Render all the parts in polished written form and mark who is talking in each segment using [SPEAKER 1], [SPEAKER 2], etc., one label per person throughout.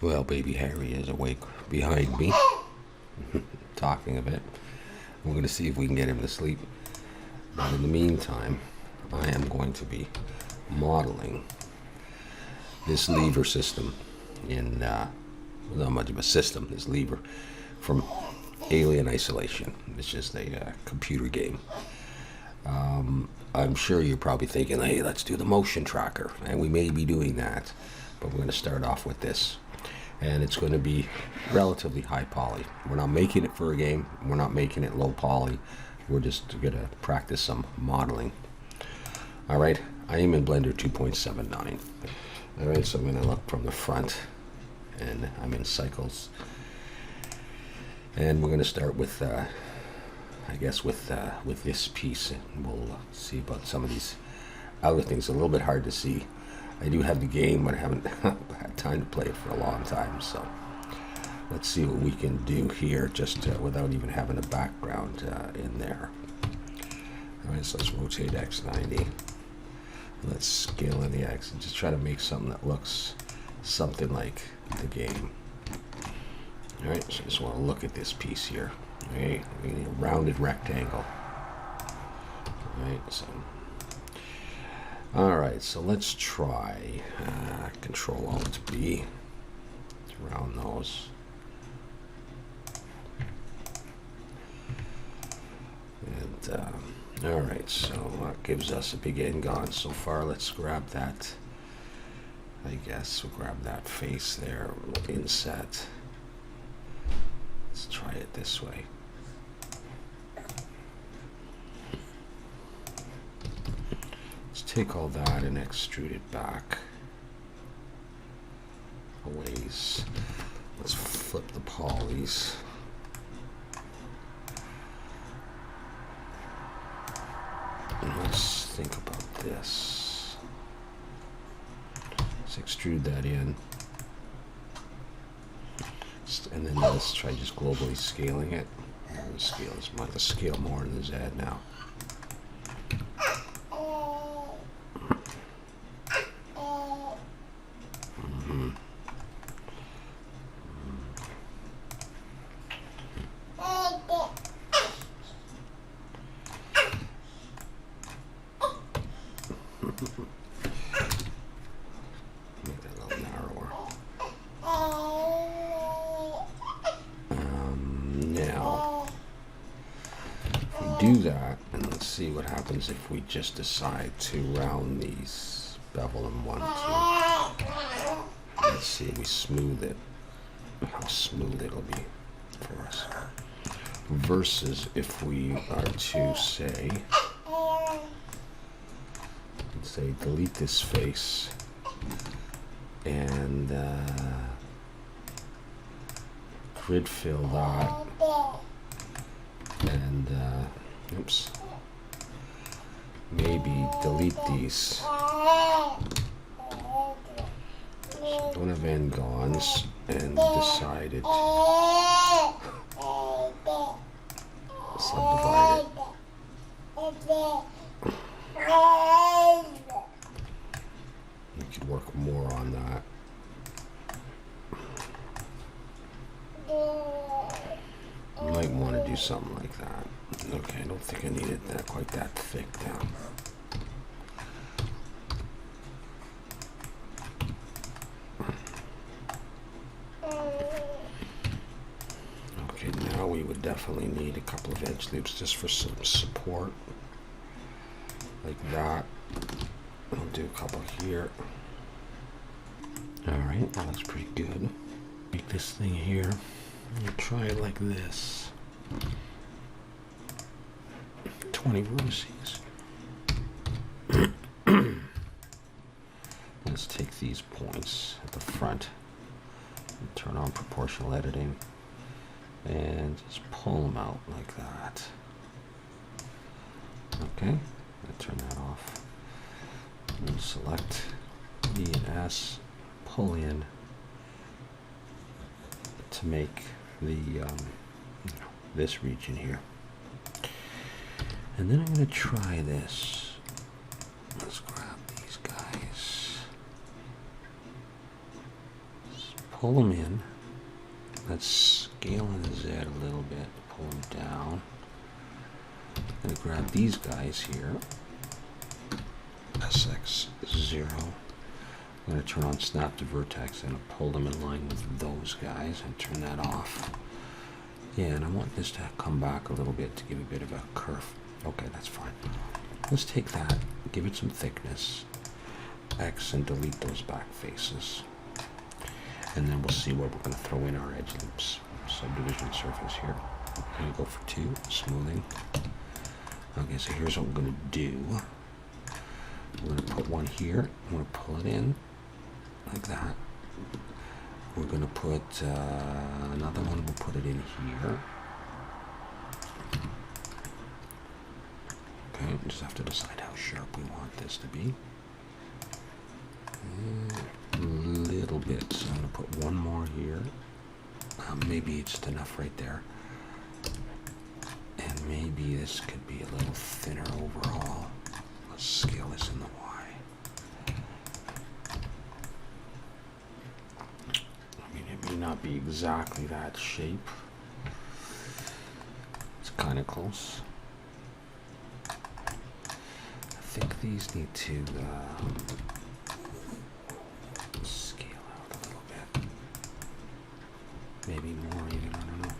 [SPEAKER 1] Well, baby Harry is awake behind me, talking a bit. We're going to see if we can get him to sleep. But in the meantime, I am going to be modeling this lever system in, not much of a system, this lever from Alien Isolation. It's just a computer game. I'm sure you're probably thinking, hey, let's do the motion tracker. And we may be doing that. But we're going to start off with this. And it's going to be relatively high poly. We're not making it for a game. We're not making it low poly. We're just going to practice some modeling. All right, I am in Blender 2.79. All right, so I'm going to look from the front, and I'm in cycles. And we're going to start with, I guess, with this piece, and we'll see about some of these other things. A little bit hard to see. I do have the game, but I haven't had time to play it for a long time, so let's see what we can do here just without even having a background in there. All right, so let's rotate X 90. Let's scale in the X and just try to make something that looks something like the game. All right, so I just want to look at this piece here. All right, we need a rounded rectangle. All right, so. All right, so let's try Control-Alt-B to round those. And all right, so that gives us a big end gone so far. Let's grab that. I guess we'll grab that face there, inset. Let's try it this way. Take all that and extrude it back a ways. Let's flip the polys. And let's think about this. Let's extrude that in. And then let's try just globally scaling it. Scale is much. Let's scale more in the Z now. Make that a little narrower. Now, if we do that, and let's see what happens if we just decide to round these, bevel them 1, 2. Let's see if we smooth it, how smooth it'll be for us. Versus if we are to say delete this face and grid fill that and oops, maybe delete these. So don't have end gons and decided subdivide it. You could work more on that. You might want to do something like that. Okay, I don't think I needed that quite that thick now. Okay, now we would definitely need a couple of edge loops just for some support. Like that. I'll do a couple here. Alright, that looks pretty good. Make this thing here. I'll try it like this. 20 vertices. Let's take these points at the front and turn on proportional editing and just pull them out like that. Okay, I'll turn that off. And select E and S, pull in to make the this region here. And then I'm going to try this. Let's grab these guys. Just pull them in. Let's scale in the Z a little bit, pull them down. I'm going to grab these guys here, SX0. I'm going to turn on snap to vertex and pull them in line with those guys and turn that off. Yeah, and I want this to come back a little bit to give a bit of a curve. Okay, that's fine. Let's take that, give it some thickness, X, and delete those back faces. And then we'll see what we're going to throw in our edge loops. Subdivision surface here. I'm going to go for 2, smoothing. Okay, so here's what we're going to do. We're going to put one here. I'm going to pull it in like that. We're going to put another one. We'll put it in here. Okay, we just have to decide how sharp we want this to be. A little bit, so I'm going to put one more here. Maybe it's enough right there. And maybe this could be a little thinner overall. Let's scale this in the Y. I mean, it may not be exactly that shape. It's kind of close. I think these need to scale out a little bit. Maybe more even, I don't know.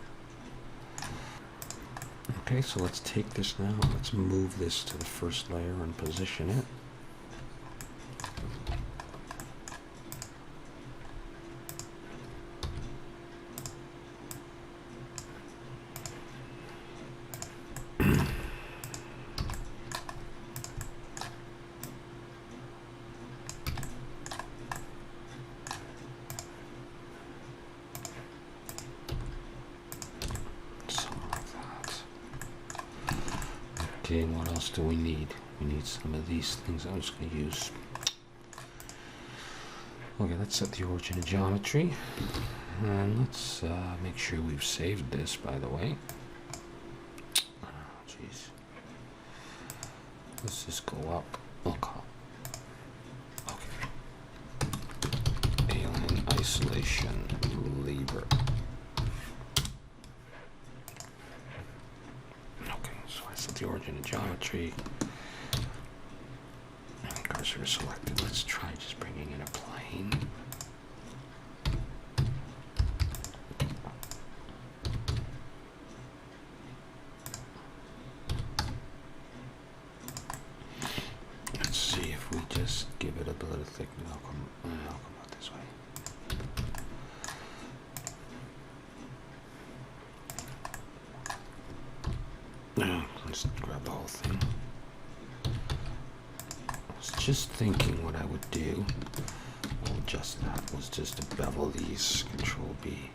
[SPEAKER 1] Okay, so let's take this now. Let's move this to the first layer and position it. Okay, what else do we need? We need some of these things I'm just going to use. Okay, let's set the origin of geometry. And let's make sure we've saved this, by the way. Oh, jeez. Let's just go up. Okay. Alien isolation lever. The origin of geometry. And cursor is selected. Let's try just bringing in a plane. Let's see if we just give it a bit of thickness. I'll come out this way. Let's grab the whole thing. I was just thinking what I would do. I'll adjust that. Was just to bevel these. Control B.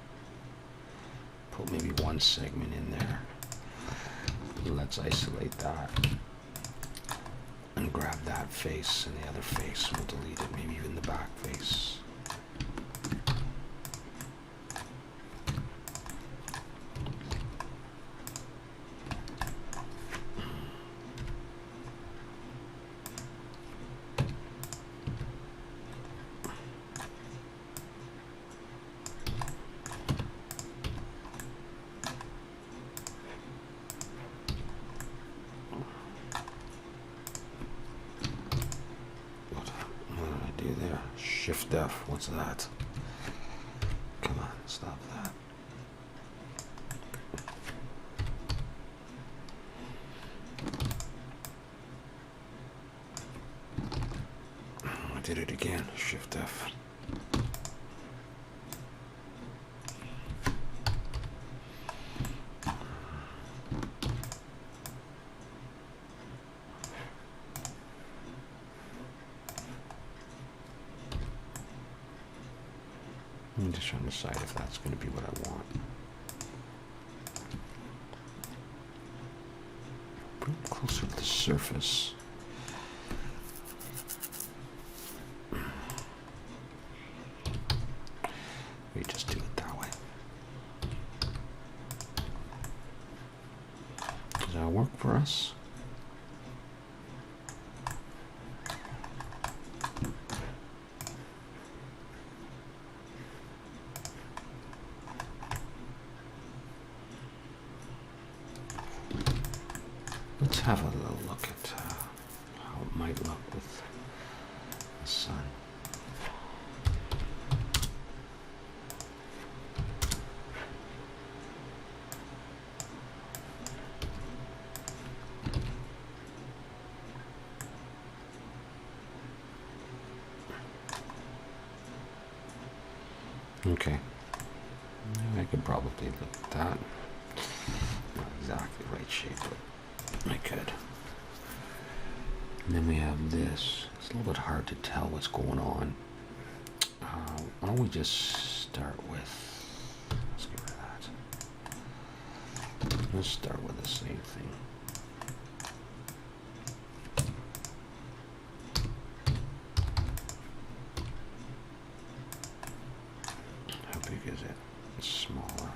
[SPEAKER 1] Put maybe one segment in there. Let's isolate that. And grab that face and the other face. We'll delete it. Maybe even the back face. Shift F, what's that? Come on, stop that. I did it again, Shift F. I'm just trying to decide if that's going to be what I want. Bring it closer to the surface. We just do it that way. Does that work for us? Let's have a little look at how it might look with the sun. Okay, I could probably look at that. Not exactly right shape, but I could. And then we have this. It's a little bit hard to tell what's going on. Why don't we just start with, let's get rid of that. Let's start with the same thing. How big is it? It's smaller.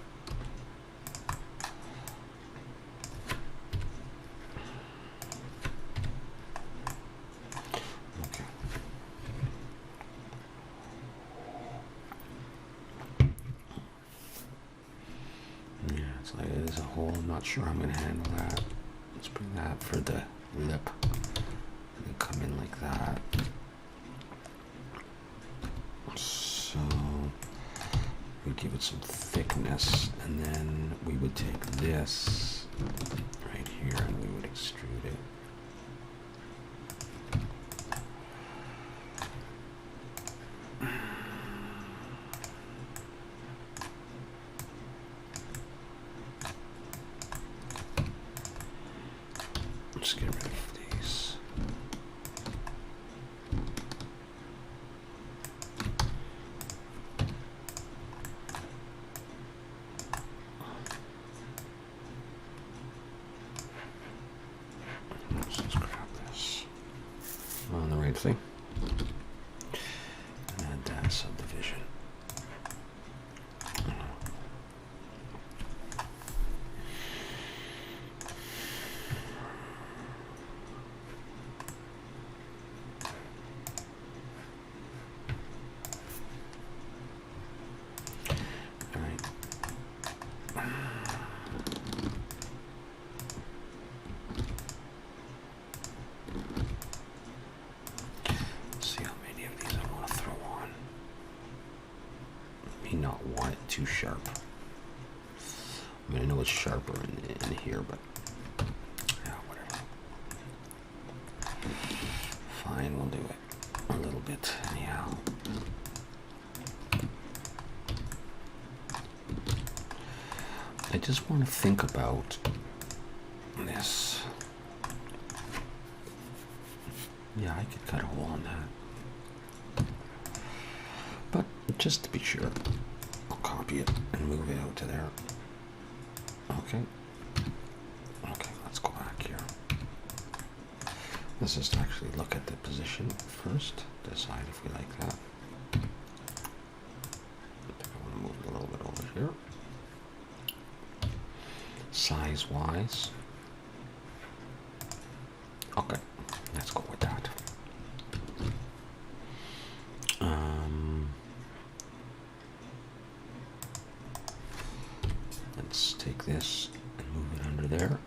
[SPEAKER 1] Okay. Yeah, it's like it is a hole. I'm not sure I'm going to handle that. Let's bring that for the lip. And then come in like that. So we give it some thickness, and then we would take this right here and we would extrude it. Let's get rid of these. Let's just grab this on the right thing. And add subdivision. Not want it too sharp. I mean, I know it's sharper in here, but yeah, whatever. Fine, we'll do it a little bit anyhow. I just want to think about this. Yeah, I could cut a hole on that. But just to be sure, I'll copy it and move it out to there. Okay. Okay, let's go back here. Let's just actually look at the position first, decide if we like that. I want to move it a little bit over here. Size-wise. Okay, let's go with that. Let's take this and move it under there.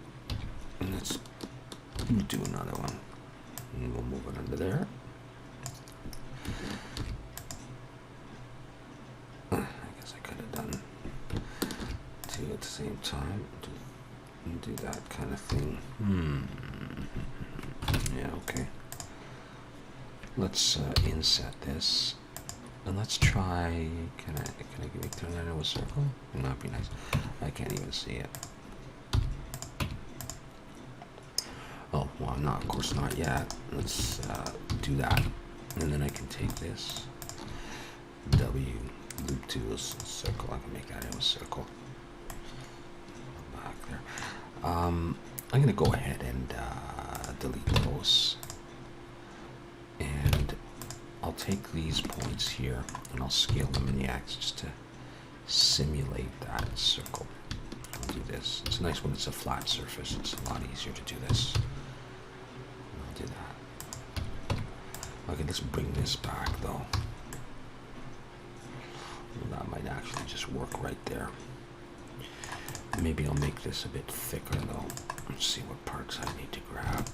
[SPEAKER 1] And let's do another one. And we'll move it under there. I guess I could have done two at the same time. Do that kind of thing. Yeah, okay. Let's inset this. And let's try, can I turn that into a circle? Wouldn't that be nice? I can't even see it. Oh, well, not, of course not yet. Let's do that. And then I can take this W, loop to a circle. I can make that into a circle. Back there. I'm going to go ahead and delete those. And I'll take these points here and I'll scale them in the axis to simulate that circle. I'll do this. It's nice when it's a flat surface. It's a lot easier to do this. I'll do that. Okay, let's bring this back though. Well, that might actually just work right there. Maybe I'll make this a bit thicker though. Let's see what parts I need to grab.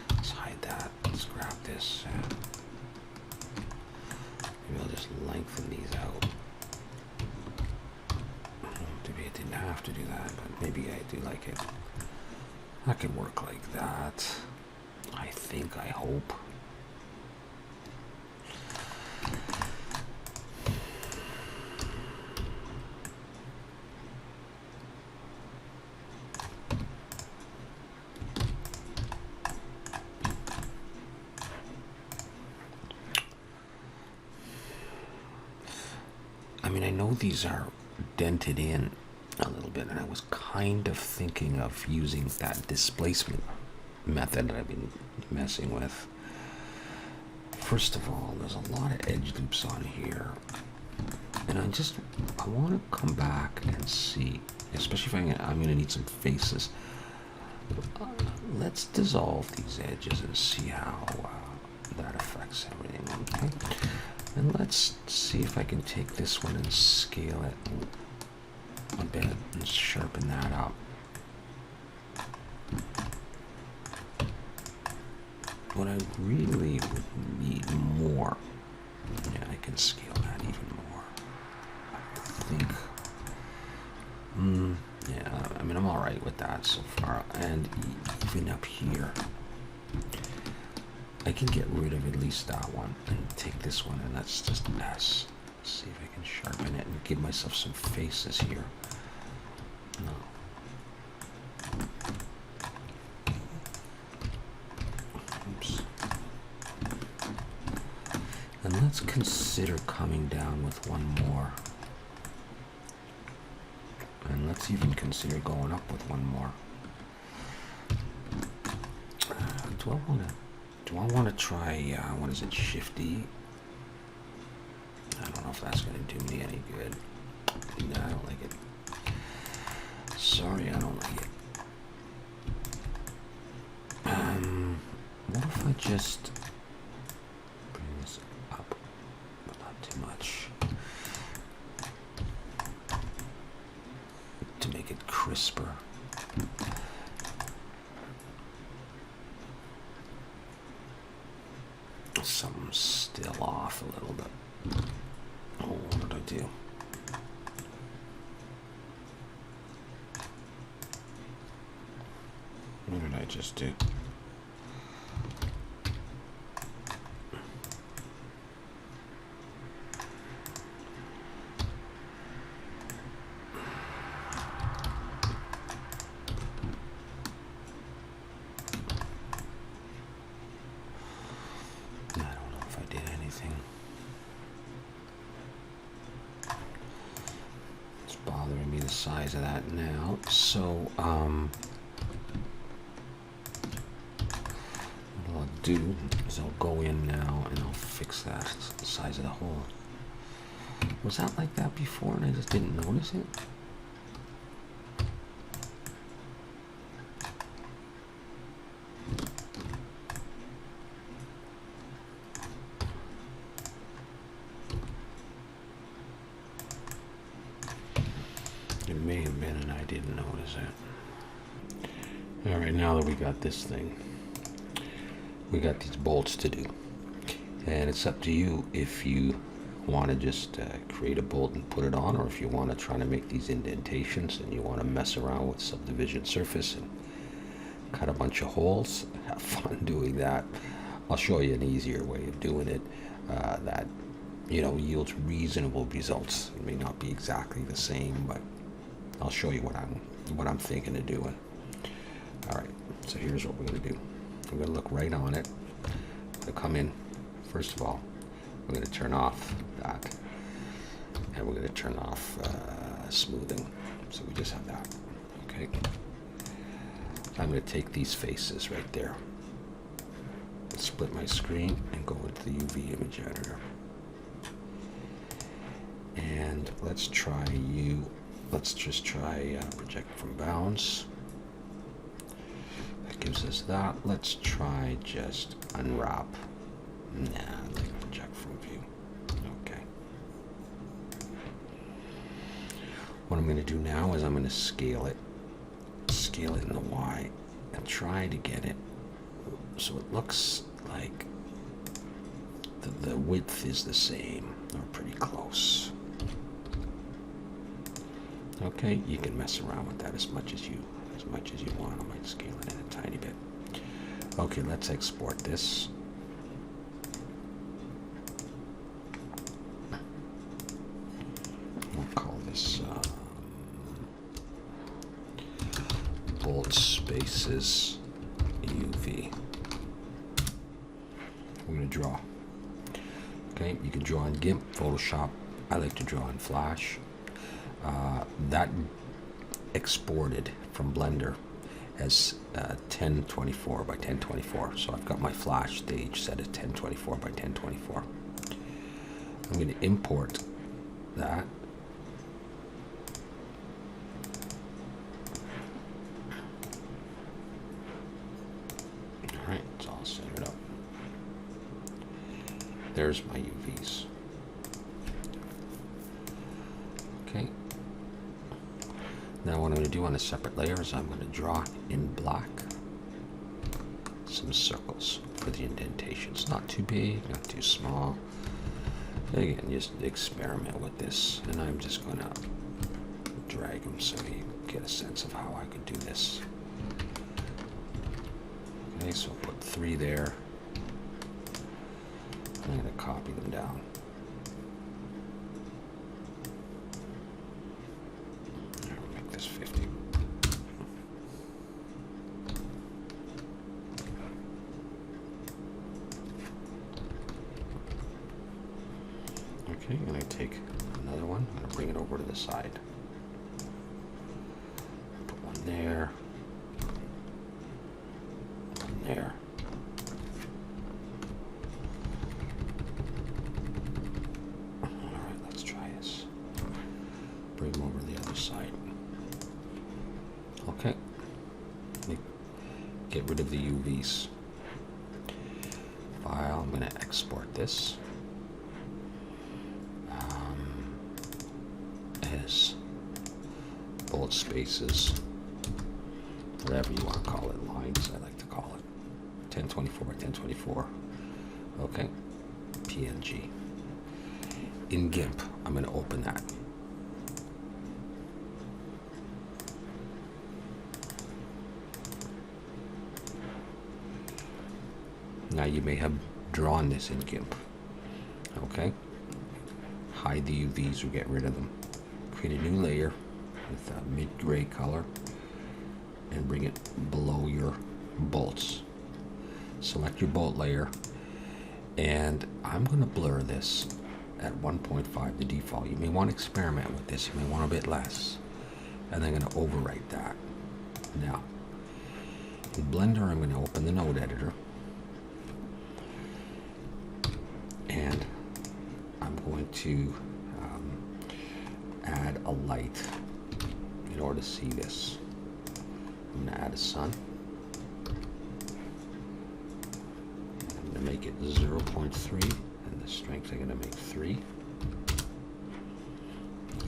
[SPEAKER 1] Let's hide that. Let's grab this. Maybe I'll just lengthen these out. Maybe I didn't have to do that, but maybe I do like it. I can work like that. I think, I hope. I mean, I know these are dented in a little bit, and I was kind of thinking of using that displacement method that I've been messing with. First of all, there's a lot of edge loops on here, and I want to come back and see, especially if I'm going to need some faces. Let's dissolve these edges and see how that affects everything. Okay, and let's see if I can take this one and scale it a bit and sharpen that up. What I really would need more, yeah, I can scale that even more. I think, yeah, I mean, I'm all right with that so far. And even up here, I can get rid of at least that one and take this one, and that's just S. Let's see if I can sharpen it and give myself some faces here. No. Oops. And let's consider coming down with one more. And let's even consider going up with one more. Do I want to try, what is it, Shift E? I don't know if that's going to do me any good. No, I don't like it. Sorry, I don't like it. What if I just bring this up, but not too much, to make it crisper? Something's still off a little bit. Oh, what did I do? What did I just do? Size of that now. So what I'll do is I'll go in now and I'll fix that size of the hole. Was that like that before and I just didn't notice it? It may have been and I didn't notice it. Alright, now that we got this thing, we got these bolts to do. And it's up to you if you want to just create a bolt and put it on, or if you want to try to make these indentations and you want to mess around with subdivision surface and cut a bunch of holes. Have fun doing that. I'll show you an easier way of doing it that, you know, yields reasonable results. It may not be exactly the same, but I'll show you what I'm thinking of doing. All right, so here's what we're going to do. We're going to look right on it. I'm going to come in. First of all, we're going to turn off that, and we're going to turn off smoothing. So we just have that. Okay. I'm going to take these faces right there, split my screen, and go into the UV image editor. And let's just try project from bounds. That gives us that. Let's try just unwrap. Nah, like project from view. Okay. What I'm going to do now is I'm going to scale it in the Y, and try to get it so it looks like the width is the same, or pretty close. Okay, you can mess around with that as much as you want. I might scale it in a tiny bit. Okay, let's export this. We'll call this bold spaces UV. I'm going to draw. Okay, you can draw in GIMP, Photoshop. I like to draw in Flash. That exported from Blender as 1024 by 1024. So I've got my Flash stage set at 1024 by 1024. I'm going to import that. All right, it's all centered up. There's my UVs. Okay. Now what I'm going to do on a separate layer is I'm going to draw in black some circles for the indentations. Not too big, not too small. Again, just experiment with this, and I'm just going to drag them so you get a sense of how I could do this. Okay, so I'll put 3 there. I'm going to copy them down. I'll make this 50. Okay, I'm going to take another one. I'm going to bring it over to the side. Put one there. One there. Alright, let's try this. Bring them over to the other side. Okay. Let me get rid of the UVs. File, I'm going to export this. As bold spaces, whatever you want to call it, lines I like to call it, 1024 by 1024. Okay, PNG. In GIMP, I'm going to open that. Now you may have drawn this in GIMP. Okay, hide the UVs or get rid of them. Create a new layer with a mid-gray color and bring it below your bolts. Select your bolt layer, and I'm going to blur this at 1.5, the default. You may want to experiment with this. You may want a bit less. And I'm going to overwrite that. Now, in Blender, I'm going to open the node editor, and I'm going to add a light in order to see this. I'm going to add a sun. I'm going to make it 0.3, and the strength I'm going to make 3.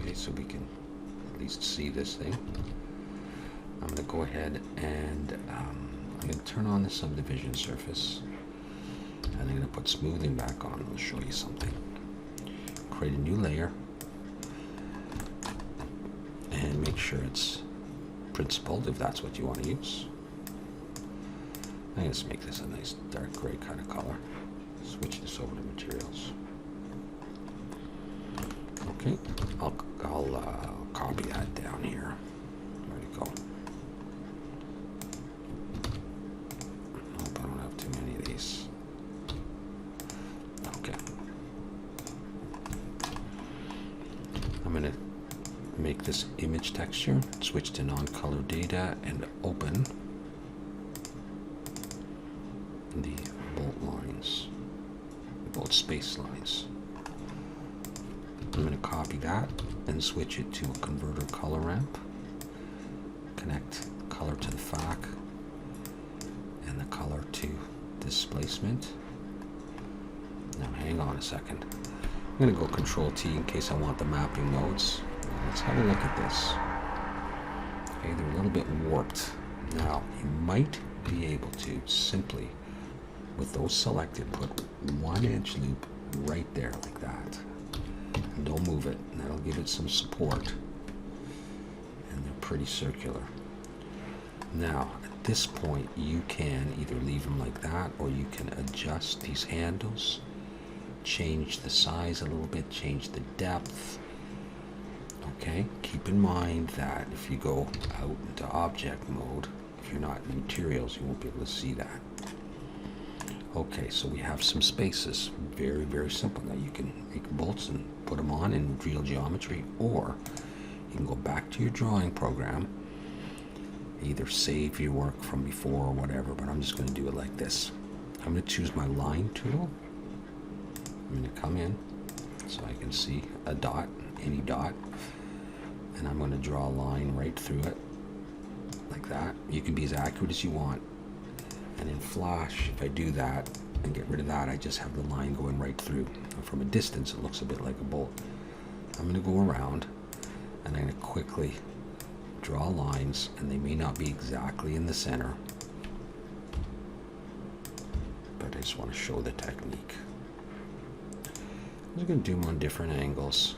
[SPEAKER 1] Okay, so we can at least see this thing. I'm going to go ahead and I'm going to turn on the subdivision surface, and I'm going to put smoothing back on. I'll show you something. Create a new layer, and make sure it's principled if that's what you want to use. I'm going to make this a nice dark gray kind of color. Switch this over to materials. Okay, I'll copy that down here. Where'd it go? Hope I don't have too many of these. Okay. I'm going to make this image texture, switch to non-color data, and open the bolt lines, the bolt space lines. I'm going to copy that and switch it to a converter color ramp. Connect color to the FAC and the color to displacement. Now hang on a second. I'm going to go Control T in case I want the mapping nodes. Let's have a look at this. Okay, they're a little bit warped. Now, you might be able to simply, with those selected, put one edge loop right there like that. And don't move it. And that'll give it some support. And they're pretty circular. Now, at this point, you can either leave them like that, or you can adjust these handles, change the size a little bit, change the depth. Okay, keep in mind that if you go out into object mode, if you're not in materials, you won't be able to see that. Okay, so we have some spaces. Very, very simple. Now you can make bolts and put them on in real geometry, or you can go back to your drawing program, either save your work from before or whatever, but I'm just going to do it like this. I'm going to choose my line tool. I'm going to come in so I can see a dot, any dot, and I'm going to draw a line right through it like that. You can be as accurate as you want. And in Flash, if I do that and get rid of that, I just have the line going right through. And from a distance, it looks a bit like a bolt. I'm going to go around and I'm going to quickly draw lines, and they may not be exactly in the center, but I just want to show the technique. I'm just going to do them on different angles.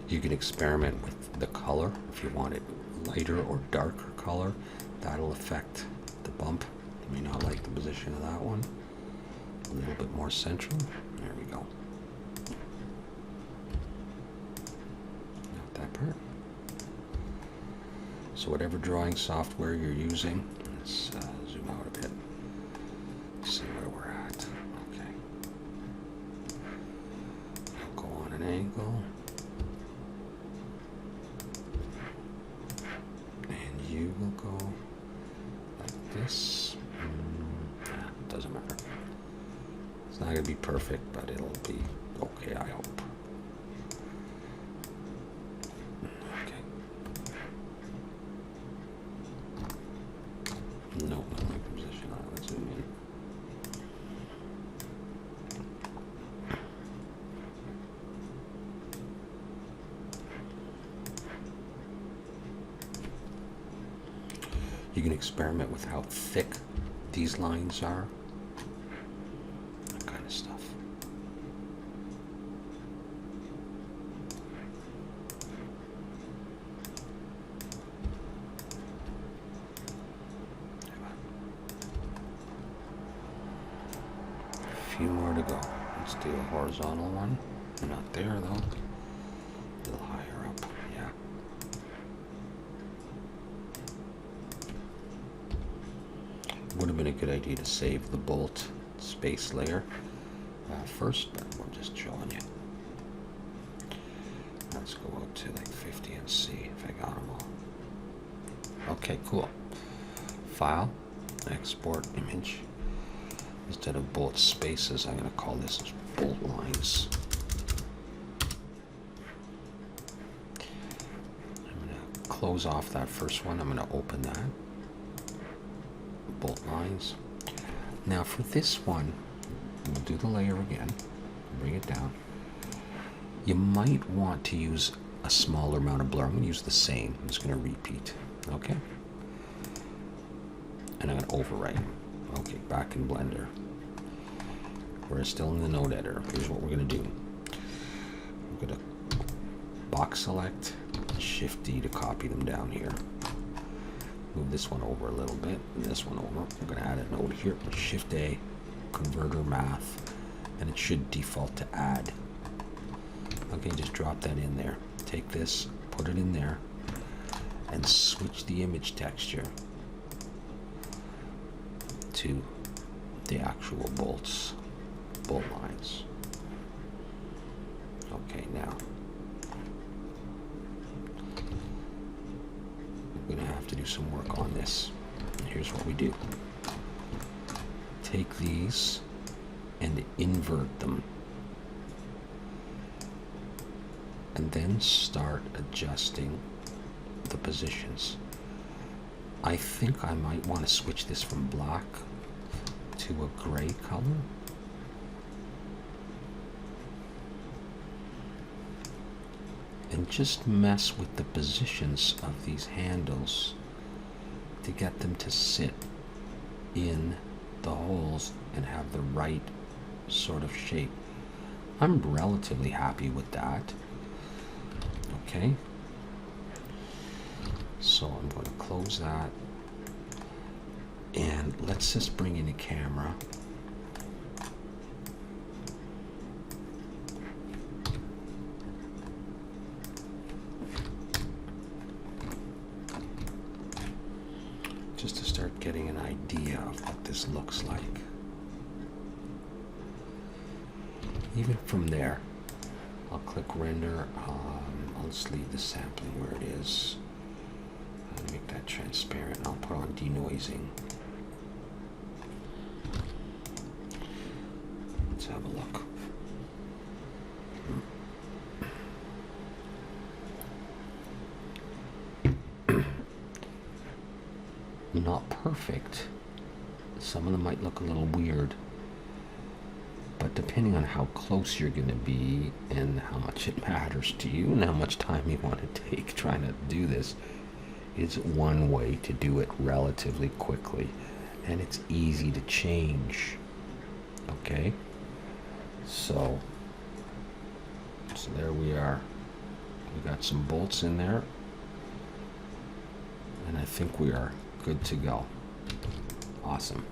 [SPEAKER 1] You can experiment with the color if you want it lighter or darker color. That'll affect the bump. You may not like the position of that one. A little bit more central. There we go. Not that part. So whatever drawing software you're using, let's zoom out a bit. See where we're at. Okay. I'll go on an angle. And you will go this. Doesn't matter. It's not going to be perfect, but it'll be okay, I hope. Okay. No, not like the position. Let's zoom in. You can experiment with how thick these lines are, that kind of stuff. A few more to go. Let's do a horizontal one. Not there though. A little higher up. Yeah. Would have been a good idea to save the bolt space layer first, but we're just showing you. Let's go out to like 50 and see if I got them all. Okay, cool. File, export image. Instead of bolt spaces, I'm going to call this bolt lines. I'm going to close off that first one. I'm going to open that. Bolt lines. Now for this one, we'll do the layer again, bring it down. You might want to use a smaller amount of blur. I'm going to use the same. I'm just going to repeat. Okay. And I'm going to overwrite. Okay, back in Blender. We're still in the node editor. Here's what we're going to do. We're going to box select, Shift D to copy them down here. Move this one over a little bit, and this one over. I'm going to add a node here. Shift A, converter math, and it should default to add. Okay, just drop that in there. Take this, put it in there, and switch the image texture to the actual bolt lines. Okay, now we're going to have to do some work on this. And here's what we do. Take these and invert them. And then start adjusting the positions. I think I might want to switch this from black to a gray color. And just mess with the positions of these handles to get them to sit in the holes and have the right sort of shape. I'm relatively happy with that. Okay. So I'm going to close that. And let's just bring in a camera. Just to start getting an idea of what this looks like. Even from there, I'll click render. I'll just leave the sampling where it is. I'll make that transparent. I'll put on denoising. Let's have a look. Not perfect. Some of them might look a little weird, but depending on how close you're going to be and how much it matters to you and how much time you want to take trying to do this, is one way to do it relatively quickly, and it's easy to change. Okay, so there we are. We got some bolts in there, and I think we are good to go. Awesome.